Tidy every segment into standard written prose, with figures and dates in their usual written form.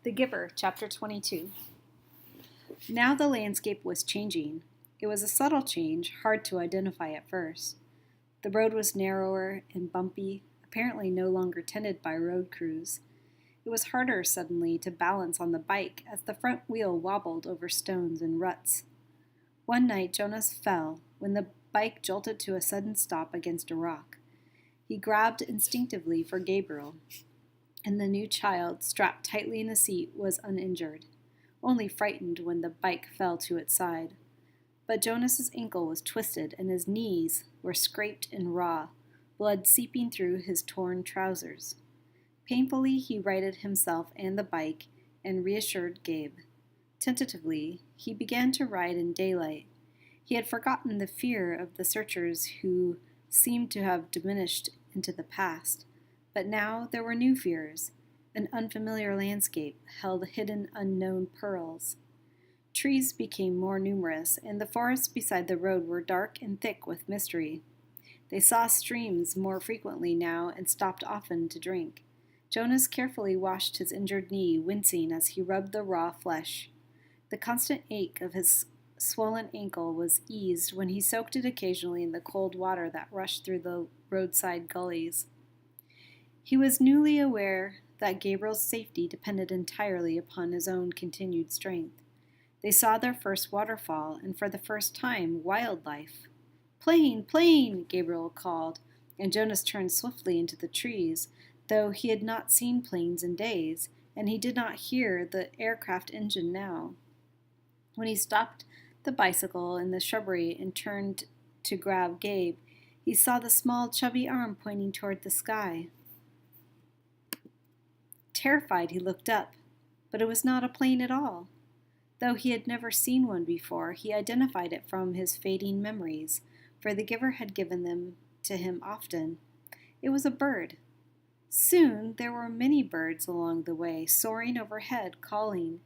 The Giver, Chapter 22. Now the landscape was changing. It was a subtle change, hard to identify at first. The road was narrower and bumpy, apparently no longer tended by road crews. It was harder suddenly to balance on the bike as the front wheel wobbled over stones and ruts. One night Jonas fell when the bike jolted to a sudden stop against a rock. He grabbed instinctively for Gabriel, and the new child, strapped tightly in the seat, was uninjured, only frightened when the bike fell to its side. But Jonas's ankle was twisted and his knees were scraped and raw, blood seeping through his torn trousers. Painfully he righted himself and the bike and reassured Gabe. Tentatively, he began to ride in daylight. He had forgotten the fear of the searchers who seemed to have diminished into the past. But now there were new fears. An unfamiliar landscape held hidden unknown perils. Trees became more numerous, and the forests beside the road were dark and thick with mystery. They saw streams more frequently now and stopped often to drink. Jonas carefully washed his injured knee, wincing as he rubbed the raw flesh. The constant ache of his swollen ankle was eased when he soaked it occasionally in the cold water that rushed through the roadside gullies. He was newly aware that Gabriel's safety depended entirely upon his own continued strength. They saw their first waterfall, and for the first time, wildlife. "Plane! Plane!" Gabriel called, and Jonas turned swiftly into the trees, though he had not seen planes in days, and he did not hear the aircraft engine now. When he stopped the bicycle in the shrubbery and turned to grab Gabe, he saw the small, chubby arm pointing toward the sky. Terrified, he looked up, but it was not a plane at all. Though he had never seen one before, he identified it from his fading memories, for the Giver had given them to him often. It was a bird. Soon there were many birds along the way, soaring overhead, calling.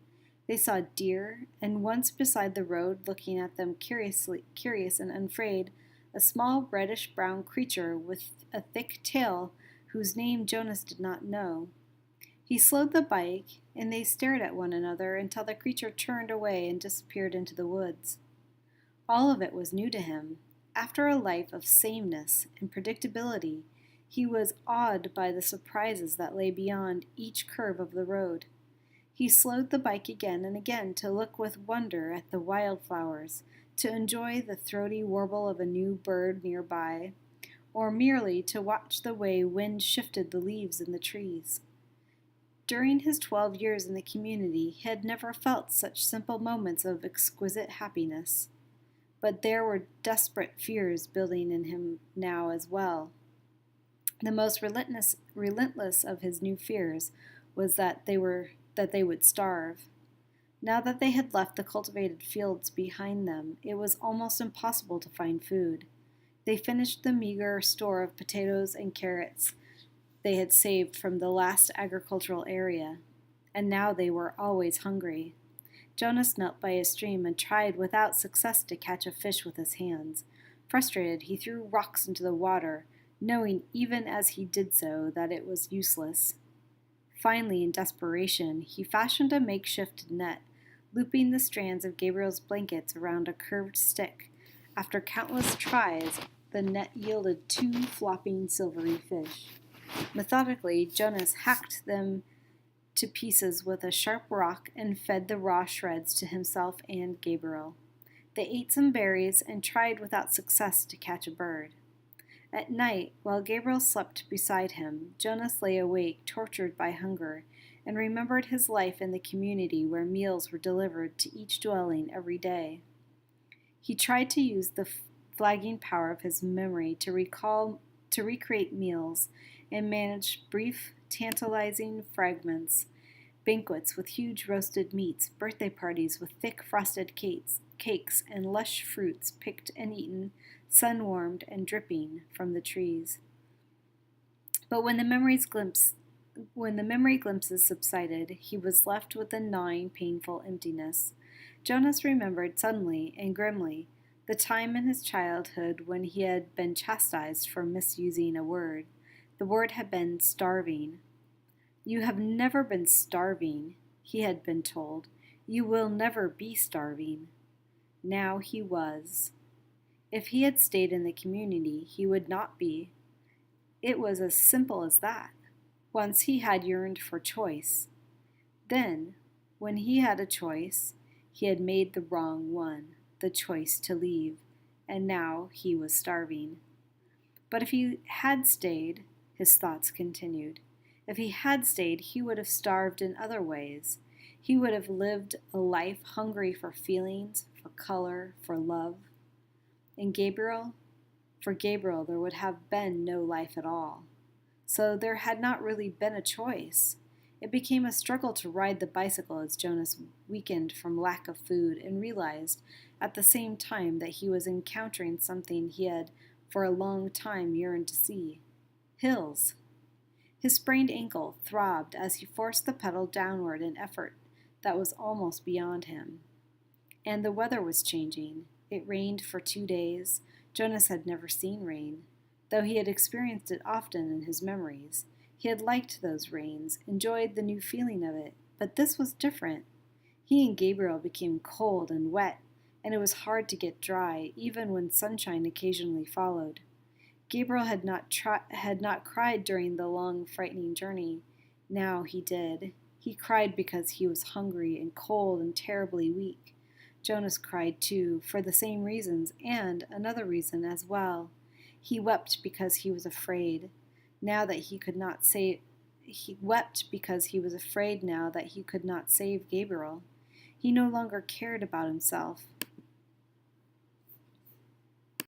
They saw deer, and once beside the road, looking at them curious and unafraid, a small reddish-brown creature with a thick tail whose name Jonas did not know. He slowed the bike, and they stared at one another until the creature turned away and disappeared into the woods. All of it was new to him. After a life of sameness and predictability, he was awed by the surprises that lay beyond each curve of the road. He slowed the bike again and again to look with wonder at the wildflowers, to enjoy the throaty warble of a new bird nearby, or merely to watch the way wind shifted the leaves in the trees. During his 12 years in the community, he had never felt such simple moments of exquisite happiness. But there were desperate fears building in him now as well. The most relentless of his new fears was that they would starve. Now that they had left the cultivated fields behind them, it was almost impossible to find food. They finished the meager store of potatoes and carrots they had saved from the last agricultural area, and now they were always hungry. Jonas knelt by a stream and tried without success to catch a fish with his hands. Frustrated, he threw rocks into the water, knowing even as he did so that it was useless. Finally, in desperation, he fashioned a makeshift net, looping the strands of Gabriel's blankets around a curved stick. After countless tries, the net yielded 2 flopping silvery fish. Methodically, Jonas hacked them to pieces with a sharp rock and fed the raw shreds to himself and Gabriel. They ate some berries and tried without success to catch a bird. At night, while Gabriel slept beside him, Jonas lay awake, tortured by hunger, and remembered his life in the community where meals were delivered to each dwelling every day. He tried to use the flagging power of his memory to recreate meals and manage brief, tantalizing fragments, banquets with huge roasted meats, birthday parties with thick frosted cakes, and lush fruits picked and eaten, sun-warmed and dripping from the trees. But when the memory glimpses subsided, he was left with a gnawing, painful emptiness. Jonas remembered suddenly and grimly the time in his childhood when he had been chastised for misusing a word. The word had been starving. "You have never been starving," he had been told. You will never be starving. Now he was. If he had stayed in the community, he would not be. It was as simple as that. Once he had yearned for choice. Then, when he had a choice, he had made the wrong one, the choice to leave, and now he was starving. But if he had stayed, his thoughts continued. If he had stayed, he would have starved in other ways. He would have lived a life hungry for feelings, for color, for love. And for Gabriel, there would have been no life at all. So there had not really been a choice. It became a struggle to ride the bicycle as Jonas weakened from lack of food and realized at the same time that he was encountering something he had for a long time yearned to see. Hills. His sprained ankle throbbed as he forced the pedal downward in effort that was almost beyond him. And the weather was changing. It rained for 2 days. Jonas had never seen rain, though he had experienced it often in his memories. He had liked those rains, enjoyed the new feeling of it, but this was different. He and Gabriel became cold and wet, and it was hard to get dry, even when sunshine occasionally followed. Gabriel had not cried during the long, frightening journey. Now he did. He cried because he was hungry and cold and terribly weak. Jonas cried too, for the same reasons, and another reason as well. He wept because he was afraid. Now that he could not save, he wept because he was afraid now that he could not save Gabriel. He no longer cared about himself.